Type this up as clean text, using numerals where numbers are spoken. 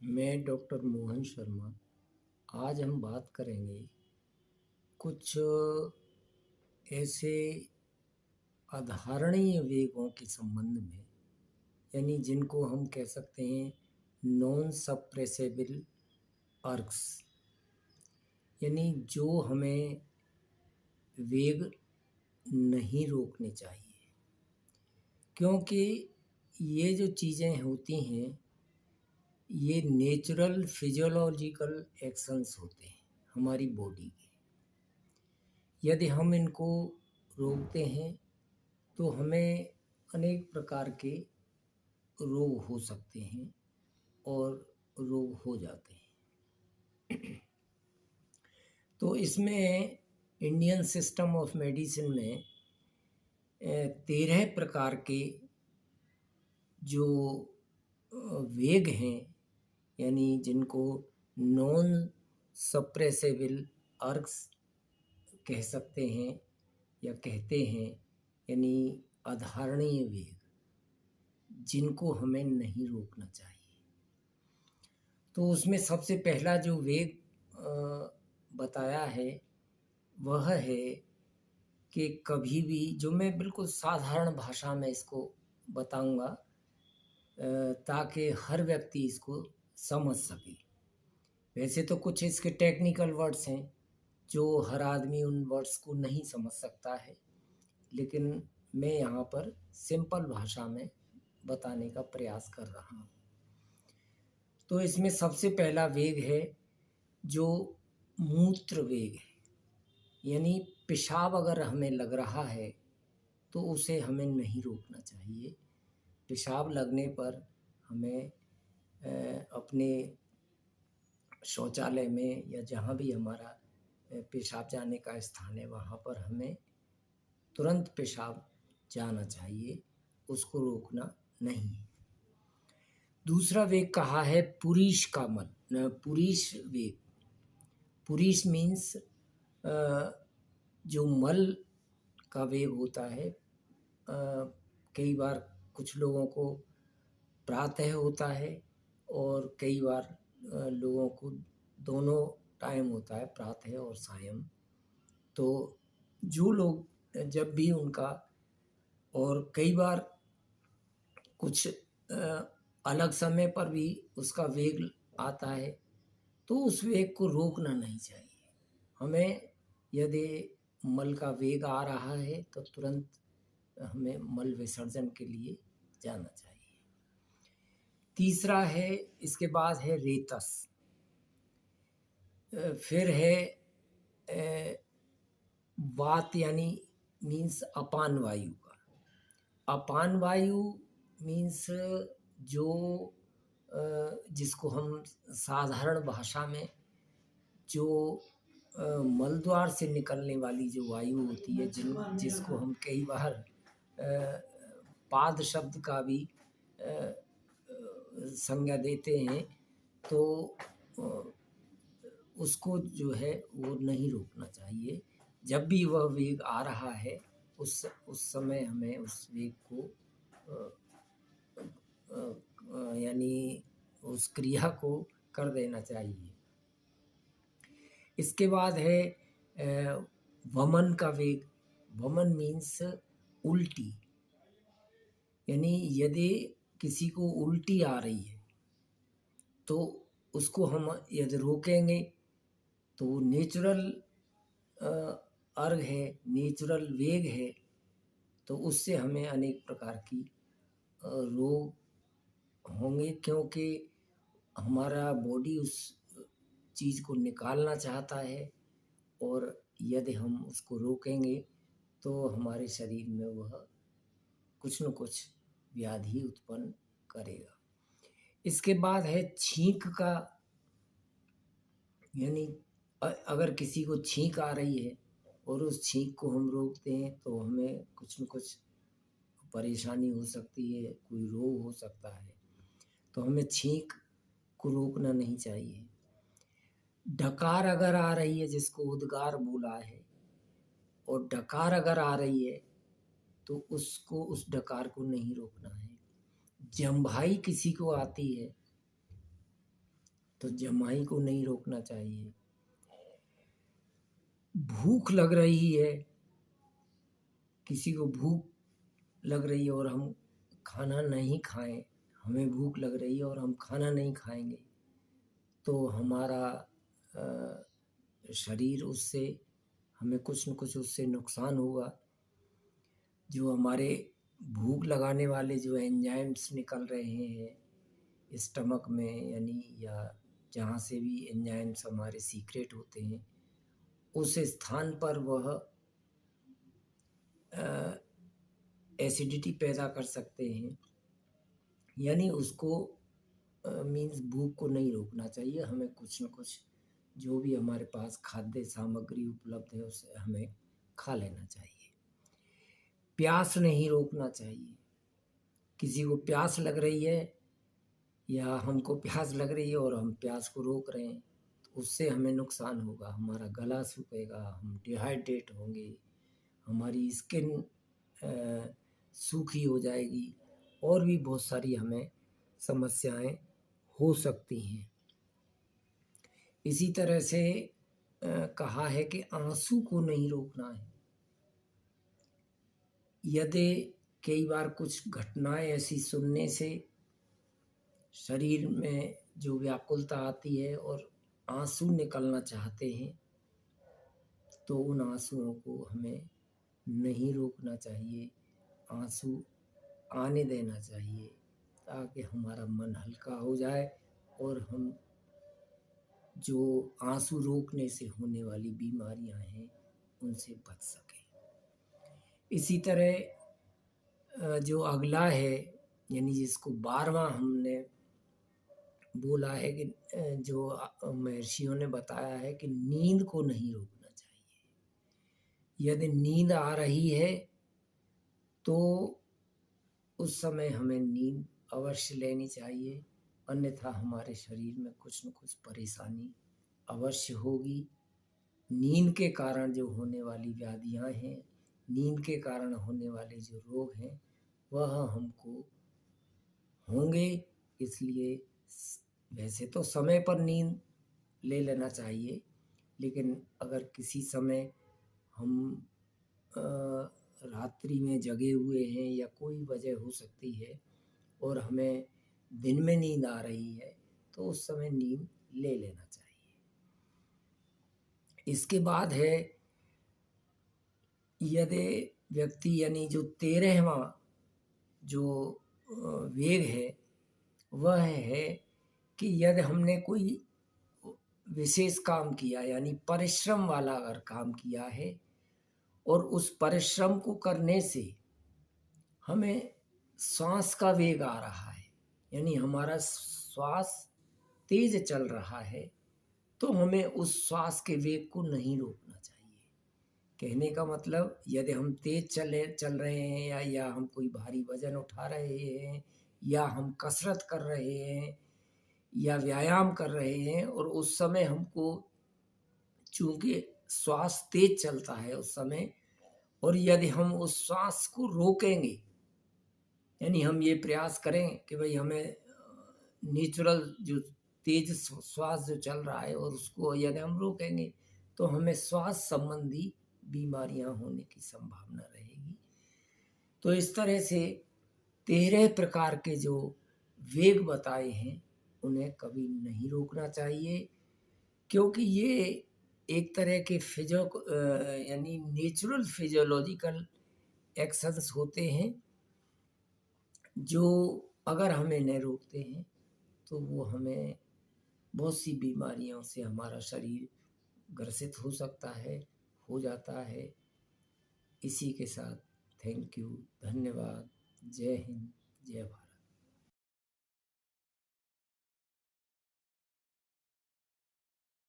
मैं डॉक्टर मोहन शर्मा। आज हम बात करेंगे कुछ ऐसे अधारणीय वेगों के संबंध में, यानी जिनको हम कह सकते हैं नॉन सप्रेसेबल अर्क्स, यानी जो हमें वेग नहीं रोकने चाहिए। क्योंकि ये जो चीज़ें होती हैं ये नेचुरल फिजियोलॉजिकल एक्शंस होते हैं हमारी बॉडी के। यदि हम इनको रोकते हैं तो हमें अनेक प्रकार के रोग हो सकते हैं और रोग हो जाते हैं। तो इसमें इंडियन सिस्टम ऑफ मेडिसिन में 13 प्रकार के जो वेग हैं, यानी जिनको नॉन सप्रेसेबल अर्ग्स कह सकते हैं या कहते हैं, यानी अधारणीय वेग, जिनको हमें नहीं रोकना चाहिए। तो उसमें सबसे पहला जो वेग बताया है वह है कि कभी भी, जो मैं बिल्कुल साधारण भाषा में इसको बताऊंगा ताकि हर व्यक्ति इसको समझ सके। वैसे तो कुछ इसके टेक्निकल वर्ड्स हैं जो हर आदमी उन वर्ड्स को नहीं समझ सकता है, लेकिन मैं यहाँ पर सिंपल भाषा में बताने का प्रयास कर रहा हूँ। तो इसमें सबसे पहला वेग है जो मूत्र वेग है, यानी पेशाब अगर हमें लग रहा है तो उसे हमें नहीं रोकना चाहिए। पेशाब लगने पर हमें अपने शौचालय में या जहाँ भी हमारा पेशाब जाने का स्थान है वहाँ पर हमें तुरंत पेशाब जाना चाहिए, उसको रोकना नहीं। दूसरा वेग कहा है पुरीश का मल, पुरीश वेग। पुरीश मीन्स जो मल का वेग होता है। कई बार कुछ लोगों को प्रातः होता है और कई बार लोगों को दोनों टाइम होता है, प्रातः और सायं। तो जो लोग जब भी उनका, और कई बार कुछ अलग समय पर भी उसका वेग आता है, तो उस वेग को रोकना नहीं चाहिए। हमें यदि मल का वेग आ रहा है तो तुरंत हमें मल विसर्जन के लिए जाना चाहिए। तीसरा है, इसके बाद है रेतस। फिर है वात, यानी मीन्स अपान वायु का। अपान वायु मीन्स जो जिसको हम साधारण भाषा में जो मल द्वार से निकलने वाली जो वायु होती है, जिसको हम कई बार पाद शब्द का भी संज्ञा देते हैं, तो उसको जो है वो नहीं रोकना चाहिए। जब भी वह वेग आ रहा है उस समय हमें उस वेग को यानी उस क्रिया को कर देना चाहिए। इसके बाद है वमन का वेग। वमन मीन्स उल्टी, यानी यदि किसी को उल्टी आ रही है तो उसको हम यदि रोकेंगे तो वो नेचुरल अर्घ है, नेचुरल वेग है, तो उससे हमें अनेक प्रकार की रोग होंगे, क्योंकि हमारा बॉडी उस चीज़ को निकालना चाहता है, और यदि हम उसको रोकेंगे तो हमारे शरीर में वह कुछ न कुछ व्याधि उत्पन्न करेगा। इसके बाद है छींक का, यानी अगर किसी को छींक आ रही है और उस छींक को हम रोकते हैं तो हमें कुछ न कुछ परेशानी हो सकती है, कोई रोग हो सकता है, तो हमें छींक को रोकना नहीं चाहिए। डकार अगर आ रही है, जिसको उद्गार बोला है, और डकार अगर आ रही है तो उसको, उस डकार को नहीं रोकना है। जम्भाई किसी को आती है तो जमाई को नहीं रोकना चाहिए। भूख लग रही है, किसी को भूख लग रही है और हम खाना नहीं खाएं, हमें भूख लग रही है और हम खाना नहीं खाएंगे, तो हमारा शरीर उससे, हमें कुछ न कुछ उससे नुकसान होगा। जो हमारे भूख लगाने वाले जो एंजाइम्स निकल रहे हैं स्टमक में, यानी या जहाँ से भी एंजाइम्स हमारे सीक्रेट होते हैं, उस स्थान पर वह एसिडिटी पैदा कर सकते हैं। यानी उसको मीन्स भूख को नहीं रोकना चाहिए, हमें कुछ न कुछ जो भी हमारे पास खाद्य सामग्री उपलब्ध है उसे हमें खा लेना चाहिए। प्यास नहीं रोकना चाहिए। किसी को प्यास लग रही है या हमको प्यास लग रही है और हम प्यास को रोक रहे हैं, तो उससे हमें नुकसान होगा, हमारा गला सूखेगा, हम डिहाइड्रेट होंगे, हमारी स्किन सूखी हो जाएगी और भी बहुत सारी हमें समस्याएं हो सकती हैं। इसी तरह से कहा है कि आंसू को नहीं रोकना है। यदि कई बार कुछ घटनाएं ऐसी सुनने से शरीर में जो व्याकुलता आती है और आंसू निकलना चाहते हैं, तो उन आंसुओं को हमें नहीं रोकना चाहिए, आंसू आने देना चाहिए, ताकि हमारा मन हल्का हो जाए और हम जो आंसू रोकने से होने वाली बीमारियां हैं उनसे बच सकें। इसी तरह जो अगला है, यानी जिसको 12वां हमने बोला है कि जो महर्षियों ने बताया है कि नींद को नहीं रोकना चाहिए। यदि नींद आ रही है तो उस समय हमें नींद अवश्य लेनी चाहिए, अन्यथा हमारे शरीर में कुछ न कुछ परेशानी अवश्य होगी। नींद के कारण जो होने वाली व्याधियां हैं, नींद के कारण होने वाले जो रोग हैं, वह हमको होंगे। इसलिए वैसे तो समय पर नींद ले लेना चाहिए, लेकिन अगर किसी समय हम रात्रि में जगे हुए हैं या कोई वजह हो सकती है और हमें दिन में नींद आ रही है, तो उस समय नींद ले लेना चाहिए। इसके बाद है, यदि व्यक्ति यानी जो 13वां जो वेग है वह है कि यदि हमने कोई विशेष काम किया, यानी परिश्रम वाला अगर काम किया है और उस परिश्रम को करने से हमें श्वास का वेग आ रहा है, यानी हमारा श्वास तेज चल रहा है, तो हमें उस श्वास के वेग को नहीं रोकना चाहिए। कहने का मतलब, यदि हम तेज चल रहे हैं या हम कोई भारी वजन उठा रहे हैं या हम कसरत कर रहे हैं या व्यायाम कर रहे हैं और उस समय हमको, चूंकि श्वास तेज चलता है उस समय, और यदि हम उस श्वास को रोकेंगे, यानी हम ये प्रयास करें कि भाई हमें नेचुरल जो तेज श्वास जो चल रहा है और उसको यदि हम रोकेंगे, तो हमें श्वास संबंधी बीमारियां होने की संभावना रहेगी। तो इस तरह से 13 प्रकार के जो वेग बताए हैं उन्हें कभी नहीं रोकना चाहिए, क्योंकि ये एक तरह के यानी नेचुरल फिजियोलॉजिकल एक्शंस होते हैं, जो अगर हमें नहीं रोकते हैं तो वो हमें बहुत सी बीमारियों से हमारा शरीर ग्रसित हो सकता है, हो जाता है। इसी के साथ थैंक यू, धन्यवाद, जय हिंद, जय भारत।